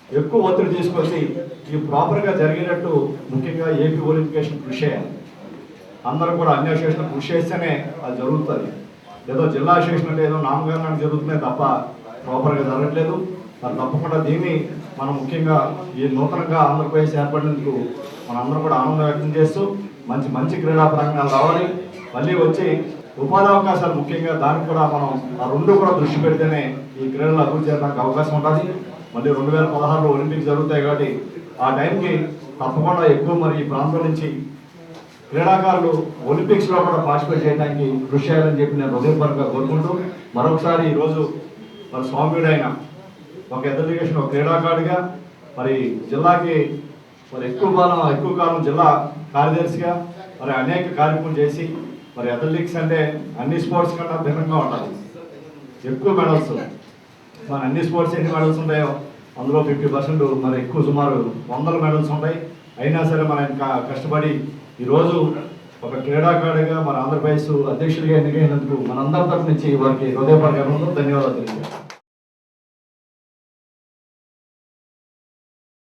ఎక్కువ ఒత్తిడి తీసుకొచ్చి ఈ ప్రాపర్గా జరిగేటట్టు ముఖ్యంగా ఏపీ ఒలింపికేషన్ కృషి చేయాలి. అందరూ కూడా అన్ని అసోసియేషన్ కృషి చేస్తేనే అది జరుగుతుంది. ఏదో జిల్లా అసోసియేషన్ అంటే ఏదో నామకరణానికి జరుగుతున్నాయి తప్ప ప్రాపర్గా జరగట్లేదు. మరి తప్పకుండా దీన్ని మనం ముఖ్యంగా ఈ నూతనంగా ఆంధ్రప్రదేశ్ ఏర్పడినందుకు మనందరం కూడా ఆనందం వ్యక్తం చేస్తూ మంచి మంచి క్రీడా ప్రాంగణాలు రావాలి. మళ్ళీ వచ్చి ఉపాధి అవకాశాలు ముఖ్యంగా దానికి కూడా మనం ఆ రెండు కూడా దృష్టి పెడితేనే ఈ క్రీడలు అభివృద్ధి చేయడానికి అవకాశం ఉంటుంది. మళ్ళీ 2016లో ఒలింపిక్స్ జరుగుతాయి కాబట్టి ఆ టైంకి తప్పకుండా ఎక్కువ మరి ఈ ప్రాంతం నుంచి క్రీడాకారులు ఒలింపిక్స్లో కూడా పార్టిసిపేట్ చేయడానికి కృషి చేయాలని చెప్పి నేను హృదయపూర్వకంగా కోరుకుంటూ మరొకసారి ఈరోజు మరి స్వామియుడైన ఒక అథ్లెటిక్స్ ఒక క్రీడాకారుడిగా మరి జిల్లాకి మరి ఎక్కువ కాలం జిల్లా కార్యదర్శిగా మరి అనేక కార్యక్రమాలు చేసి మరి అథ్లెటిక్స్ అంటే అన్ని స్పోర్ట్స్ కన్నా భిన్నంగా ఉండాలి. ఎక్కువ మెడల్స్ మన అన్ని స్పోర్ట్స్ ఎన్ని మెడల్స్ ఉంటాయో అందులో 50% మరి ఎక్కువ సుమారు 100 మెడల్స్ ఉంటాయి. అయినా సరే మనం ఇంకా కష్టపడి ఈరోజు ఒక క్రీడాకారుడిగా మన ఆంధ్రప్రదేశ్ అధ్యక్షుడిగా ఎన్నికైనందుకు మనందరి తరఫు నుంచి వారికి హృదయపూర్వక ధన్యవాదాలు తెలియజేస్తాం.